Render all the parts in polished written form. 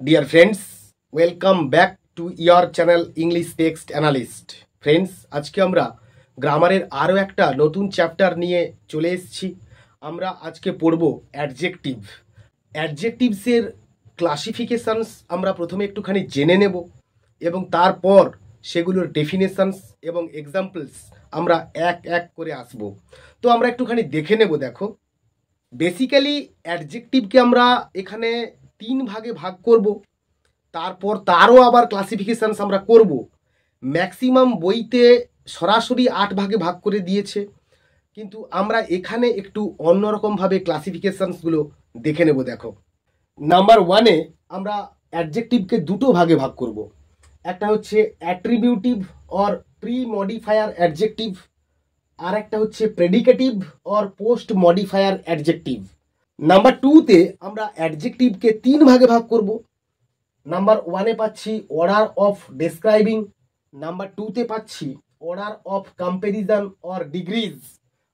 Dear friends, welcome back to your channel English Text Analyst. Friends, আজকে আমরা গ্রামারের আরও একটা নতুন চ্যাপ্টার নিয়ে চলে এসেছি। আমরা আজকে পড়ব অ্যাডজেক্টিভ। অ্যাডজেক্টিভসের ক্লাসিফিকেশনস আমরা প্রথমে একটুখানি জেনে নেব এবং তারপর সেগুলোর ডেফিনেশনস এবং এক্সাম্পলস আমরা এক এক করে আসব। তো আমরা একটুখানি দেখে নেব। দেখো, বেসিক্যালি অ্যাডজেক্টিভকে আমরা এখানে তিন ভাগে ভাগ করব, তারপর তারও আবার ক্লাসিফিকেশানস আমরা করব। ম্যাক্সিমাম বইতে সরাসরি 8 ভাগে ভাগ করে দিয়েছে, কিন্তু আমরা এখানে একটু অন্যরকমভাবে ক্লাসিফিকেশানসগুলো দেখে নেব। দেখো, নাম্বার 1-এ আমরা অ্যাডজেক্টিভকে দুটো ভাগে ভাগ করব। একটা হচ্ছে attributive or pre modifier adjective, আর একটা হচ্ছে predicative or post modifier adjective. Number 2-তে আমরা অ্যাডজেক্টিভকে তিন ভাগে ভাগ করব। নাম্বার 1-এ পাচ্ছি অর্ডার অফ ডেসক্রাইবিং, নাম্বার 2-তে পাচ্ছি order of comparison or degrees.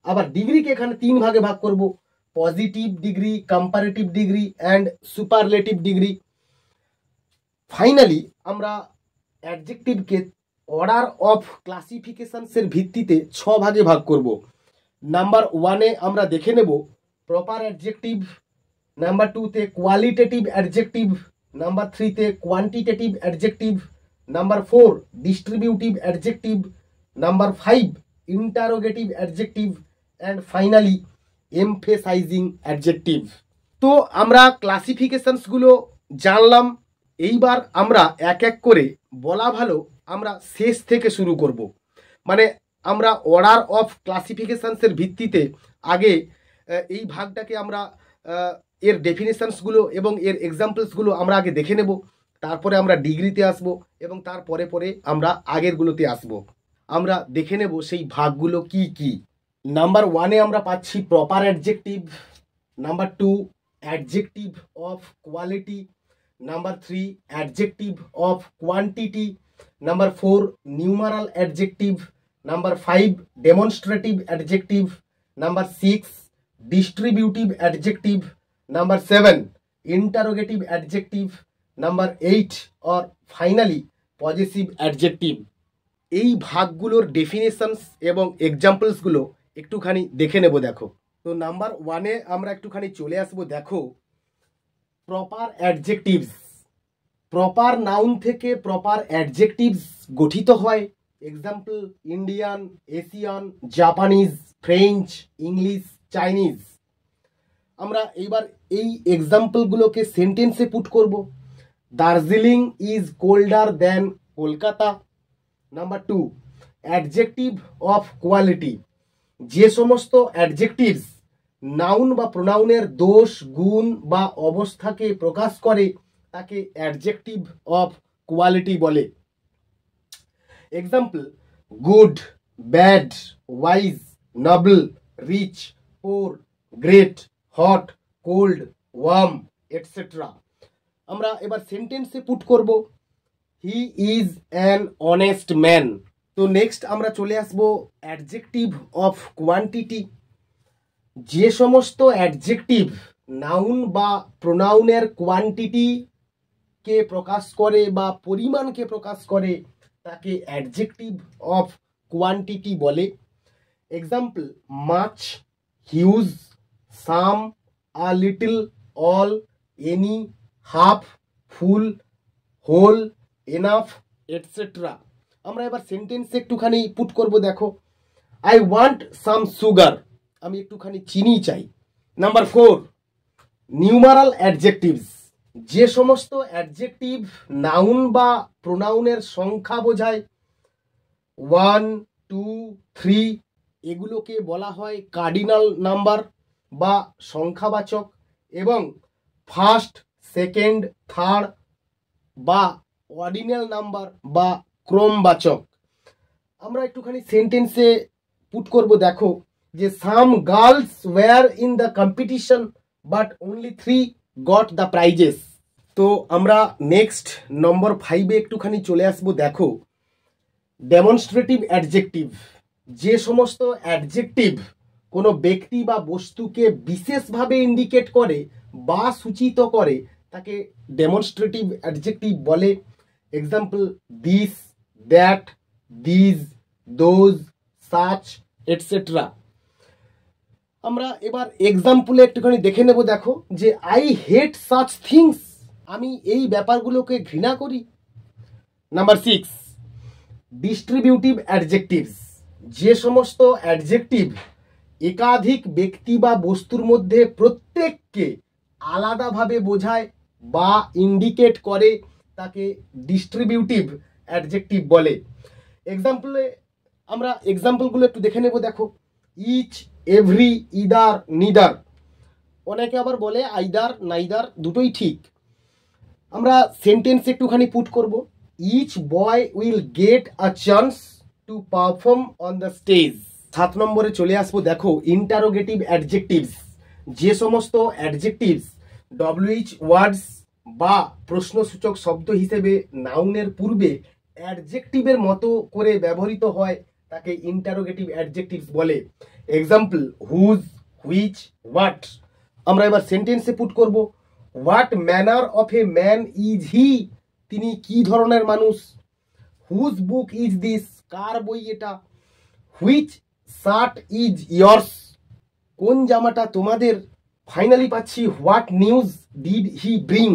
আবার ডিগ্রিকে এখানে তিন ভাগে ভাগ করব, positive degree, comparative degree and superlative degree. Finally আমরা অ্যাডজেক্টিভকে অর্ডার অফ ক্লাসিফিকেশনসের ভিত্তিতে 6 ভাগে ভাগ করব। নাম্বার 1-এ আমরা দেখে নেব প্রপার অ্যাডজেক্টিভ, নাম্বার 2-তে কোয়ালিটেটিভ অ্যাডজেক্টিভ, নাম্বার 3-তে quantitative adjective, number 4 distributive adjective, number 5 interrogative adjective and finally emphasizing adjective. তো আমরা ক্লাসিফিকেশনসগুলো জানলাম। এইবার আমরা এক এক করে বলা ভালো আমরা শেষ থেকে শুরু করব। মানে আমরা অর্ডার অফ ক্লাসিফিকেশনসের ভিত্তিতে আগে এই ভাগটাকে আমরা এর ডেফিনেশনসগুলো এবং এর এক্সাম্পলসগুলো আমরা আগে দেখে নেব, তারপরে আমরা ডিগ্রিতে আসব এবং তারপরে আমরা আগেরগুলোতে আসব। আমরা দেখে নেব সেই ভাগগুলো কি কি। নাম্বার 1-এ আমরা পাচ্ছি proper adjective, number 2 adjective of quality, number 3 adjective of quantity, number 4 numeral adjective, number 5 demonstrative adjective, number 6 distributive adjective, number 7 interrogative adjective, number 8 or finally possessive adjective. এই ভাগগুলোর ডেফিনেশনস এবং এক্সাম্পলসগুলো একটুখানি দেখে নেব। দেখো, তো নাম্বার 1-এ আমরা একটুখানি চলে আসবো। দেখো, প্রপার অ্যাডজেক্টিভস। প্রপার নাউন থেকে প্রপার অ্যাডজেক্টিভস গঠিত হয়। Example Indian, Asian, Japanese, French, English, Chinese. আমরা এইবার এই এক্সাম্পলগুলোকে সেন্টেন্সে পুট করব। Darjeeling is colder than Kolkata. Number 2 adjective of quality. যে সমস্ত অ্যাডজেক্টিভস নাউন বা প্রোনাউনের দোষ, গুণ বা অবস্থাকে প্রকাশ করে তাকে অ্যাডজেক্টিভ অফ কোয়ালিটি বলে। Example good, bad, wise, noble, rich, poor, great, hot, cold, warm, etcetera. আমরা এবার সেন্টেন্সে পুট করব he is an honest man. তো নেক্সট আমরা চলে আসবো অ্যাডজেক্টিভ অফ কোয়ান্টিটি। যে সমস্ত অ্যাডজেক্টিভ নাউন বা প্রোনাউনের কোয়ান্টিটিকে প্রকাশ করে বা পরিমাণকে প্রকাশ করে তাকে অ্যাডজেক্টিভ অফ কোয়ান্টিটি বলে। Example much, huge, some, a little, all, any, half, full, whole, enough, etcetera. আমরা এবার সেন্টেন্সে একটুখানি পুট করব। দেখো, আই ওয়ান্ট সাম সুগার। আমি একটুখানি চিনি চাই। Number 4 numeral adjectives. যে সমস্ত অ্যাডজেক্টিভ নাউন বা প্রোনাউনের সংখ্যা বোঝায় 1, 2, 3 এগুলোকে বলা হয় কার্ডিনাল নাম্বার বা সংখ্যাবাচক, এবং ফার্স্ট, সেকেন্ড, থার্ড বা অর্ডিনাল নাম্বার বা ক্রমবাচক। আমরা একটুখানি সেন্টেন্সে পুট করব। দেখো, যে some girls were in the competition but only 3 got the prizes. তো আমরা নেক্সট নম্বর 5-এ একটুখানি চলে আসবো। দেখো, ডেমনস্ট্রেটিভ অ্যাডজেক্টিভ। যে সমস্ত অ্যাডজেক্টিভ কোনো ব্যক্তি বা বস্তুকে বিশেষভাবে ইন্ডিকেট করে বা সূচিত করে তাকে ডেমনস্ট্রেটিভ অ্যাডজেক্টিভ বলে। Example this, that, these, those, such, etcetera. আমরা এবার এক্সাম্পলে একটুখানি দেখে নেব। দেখো যে আই হেট সাচ থিংস, আমি এই ব্যাপারগুলোকে ঘৃণা করি। নাম্বার 6, ডিস্ট্রিবিউটিভ অ্যাডজেক্টিভস, যে সমস্ত অ্যাডজেক্টিভ একাধিক ব্যক্তি বা বস্তুর মধ্যে প্রত্যেককে আলাদাভাবে বোঝায় বা ইন্ডিকেট করে তাকে ডিস্ট্রিবিউটিভ অ্যাডজেক্টিভ বলে। এক্সাম্পলে আমরা এক্সাম্পলগুলো একটু দেখে নেব। দেখো ইচ, এভরি, ইদার, নিদার। অনেকে আবার বলে আইদার, নাইদার, দুটোই ঠিক। আমরা সেন্টেন্স একটুখানি পুট করব। Each boy will get a chance to perform on the stage. 7 নম্বরে চলে আসবো। দেখো ইন্টারোগেটিভ অ্যাডজেক্টিভস, যে সমস্ত অ্যাডজেক্টিভস WH ওয়ার্ডস বা প্রশ্নসূচক শব্দ হিসেবে নাউনের পূর্বে অ্যাডজেক্টিভের মতো করে ব্যবহৃত হয় তাকে ইন্টারোগেটিভ অ্যাডজেক্টিভস বলে। Example whose, which, what. আমরা এবার সেন্টেন্সে পুট করব। What manner of a man is he, তিনি কি ধরনের মানুষ। হুজ বুক ইজ দিস, কার বই এটা। হুইচ শার্ট ইজ ইয়ার্স, কোন জামাটা তোমাদের। ফাইনালি পাচ্ছি what news did he bring,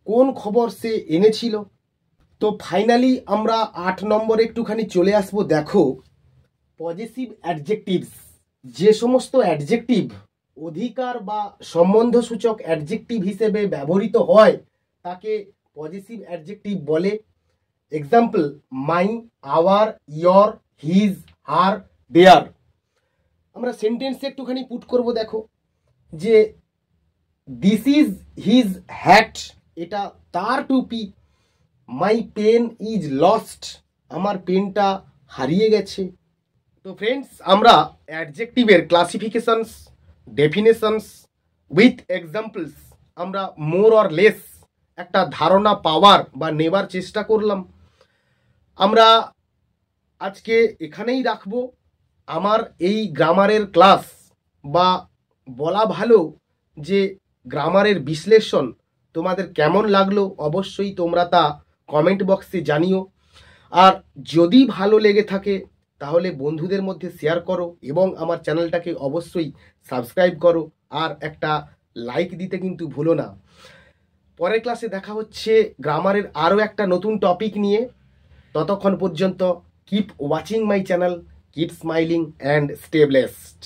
কোন খবর সে এনেছিল। তো ফাইনালি আমরা 8 নম্বরে একটুখানি চলে আসবো। দেখো পজেসিভ অ্যাডজেক্টিভস, যে সমস্ত অ্যাডজেক্টিভ অধিকার বা সম্বন্ধসূচক অ্যাডজেক্টিভ হিসেবে ব্যবহৃত হয় তাকে পজেসিভ অ্যাডজেক্টিভ বলে। Example my, our, your, his, her, their. আমরা সেন্টেন্সে একটুখানি পুট করব। দেখো যে দিস ইজ হিজ হ্যাট, এটা তার টুপি। মাই পেন ইজ লস্ট, আমার পেনটা হারিয়ে গেছে। তো ফ্রেন্ডস, আমরা অ্যাডজেক্টিভের ক্লাসিফিকেশনস, ডেফিনেশনস উইথ এক্সাম্পলস আমরা মোর অর লেস একটা ধারণা পাওয়ার বা নেবার চেষ্টা করলাম। আমরা আজকে এখানেই রাখবো। আমার এই গ্রামারের ক্লাস বা বলা ভালো যে গ্রামারের বিশ্লেষণ তোমাদের কেমন লাগলো অবশ্যই তোমরা তা কমেন্ট বক্সে জানিও। আর যদি ভালো লেগে থাকে তাহলে বন্ধুদের মধ্যে শেয়ার করো এবং আমার চ্যানেলটাকে অবশ্যই সাবস্ক্রাইব করো আর একটা লাইক দিতে কিন্তু ভুলো না। পরের ক্লাসে দেখা হচ্ছে গ্রামারের আরও একটা নতুন টপিক নিয়ে। ততক্ষণ পর্যন্ত keep watching my channel, keep smiling and stay blessed.